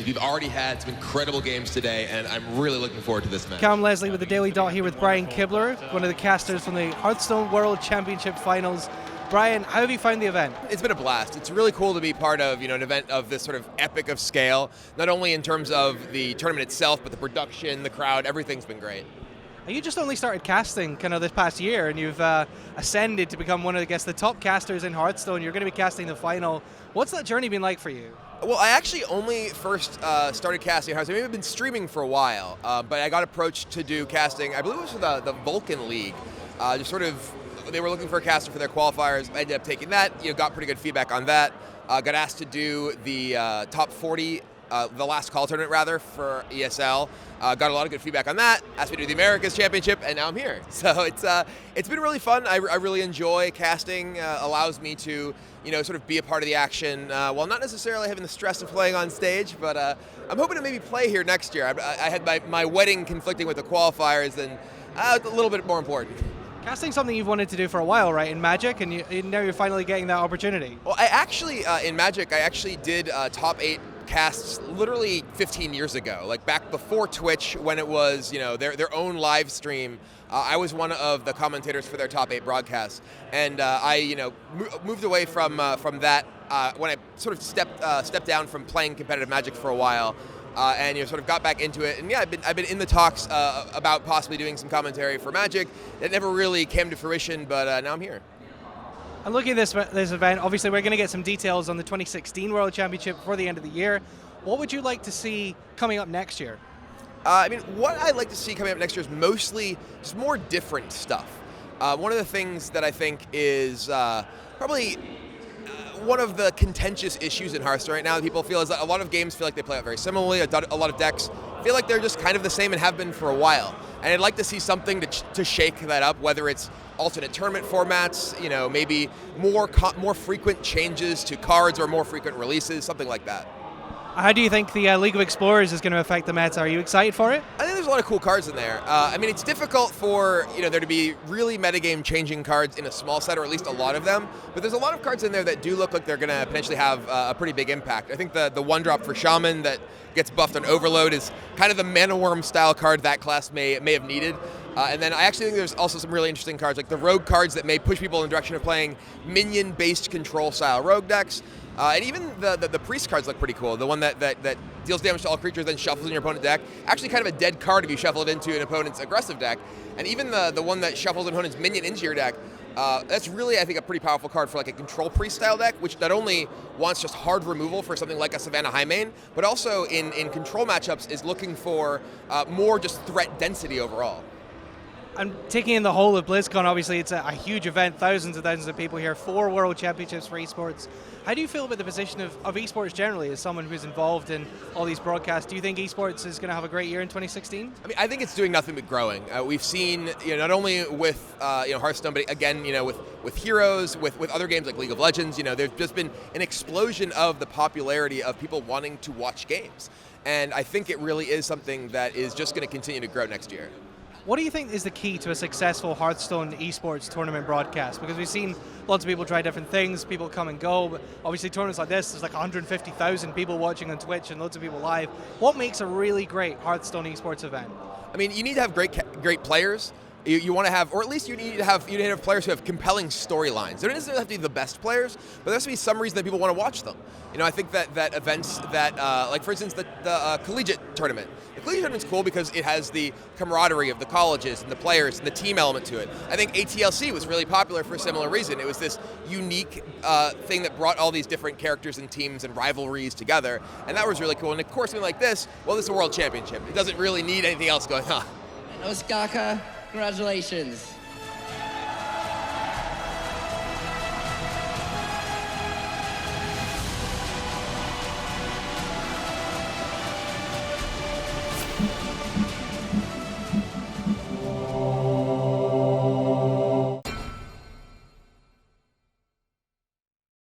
We've already had some incredible games today, and I'm really looking forward to this match. Cam Leslie with the Daily Dot here with Brian Kibler, one of the casters from the Hearthstone World Championship finals. Brian, how have you found the event? It's been a blast. It's really cool to be part of, an event of this sort of epic of scale, not only in terms of the tournament itself, but the production, the crowd, everything's been great. You just only started casting kind of this past year, and you've ascended to become one of, the top casters in Hearthstone. You're going to be casting the final. What's that journey been like for you? Well, I actually only first started casting Hearthstone. I've been streaming for a while, but I got approached to do casting, I believe it was for the Vulcan League. They were looking for a caster for their qualifiers. I ended up taking that, got pretty good feedback on that. Got asked to do the top 40, the last call tournament rather, for ESL. Got a lot of good feedback on that. Asked me to do the Americas Championship, and now I'm here. So it's been really fun. I really enjoy casting. Allows me to sort of be a part of the action while not necessarily having the stress of playing on stage. But I'm hoping to maybe play here next year. I had my wedding conflicting with the qualifiers, and a little bit more important. Casting's something you've wanted to do for a while, right, in Magic, and now you're finally getting that opportunity. Well, I actually, in Magic, I actually did top 8 casts literally 15 years ago, like back before Twitch, when it was, their own live stream. I was one of the commentators for their top 8 broadcasts, and I, moved away from that when I sort of stepped down from playing competitive Magic for a while. And sort of got back into it, and yeah, I've been in the talks about possibly doing some commentary for Magic. It never really came to fruition, but now I'm here. And looking at this event, obviously we're going to get some details on the 2016 World Championship before the end of the year. What would you like to see coming up next year? What I'd like to see coming up next year is mostly just more different stuff. One of the things that I think is probably one of the contentious issues in Hearthstone right now that people feel is that a lot of games feel like they play out very similarly. A lot of decks feel like they're just kind of the same and have been for a while. And I'd like to see something to shake that up, whether it's alternate tournament formats, maybe more frequent changes to cards or more frequent releases, something like that. How do you think the League of Explorers is going to affect the meta? Are you excited for it? I think there's a lot of cool cards in there. It's difficult for there to be really metagame changing cards in a small set, or at least a lot of them. But there's a lot of cards in there that do look like they're going to potentially have a pretty big impact. I think the one drop for Shaman that gets buffed on Overload is kind of the Mana Worm style card that class may have needed. And then I actually think there's also some really interesting cards, like the Rogue cards that may push people in the direction of playing minion-based control style Rogue decks. And even the Priest cards look pretty cool. The one that deals damage to all creatures, then shuffles in your opponent's deck. Actually kind of a dead card if you shuffle it into an opponent's aggressive deck. And even the one that shuffles an opponent's minion into your deck, that's really, I think, a pretty powerful card for like a control Priest style deck, which not only wants just hard removal for something like a Savannah Highmane, but also in control matchups is looking for more just threat density overall. And taking in the whole of Blizzcon, obviously it's a huge event, thousands and thousands of people here, 4 World Championships for esports. How do you feel about the position of esports generally as someone who's involved in all these broadcasts? Do you think esports is going to have a great year in 2016? I think it's doing nothing but growing. We've seen, not only with Hearthstone, but again, with Heroes, with other games like League of Legends, there's just been an explosion of the popularity of people wanting to watch games. And I think it really is something that is just going to continue to grow next year. What do you think is the key to a successful Hearthstone esports tournament broadcast? Because we've seen lots of people try different things, people come and go, but obviously tournaments like this, there's like 150,000 people watching on Twitch and loads of people live. What makes a really great Hearthstone esports event? You need to have great players. You want to have, or at least you need to have players who have compelling storylines. They don't necessarily have to be the best players, but there has to be some reason that people want to watch them. I think that events that, like for instance, the collegiate tournament. The collegiate tournament's cool because it has the camaraderie of the colleges and the players and the team element to it. I think ATLC was really popular for a similar reason. It was this unique thing that brought all these different characters and teams and rivalries together, and that was really cool. And of course, something like this, well, this is a World Championship. It doesn't really need anything else going on. Osaka, congratulations.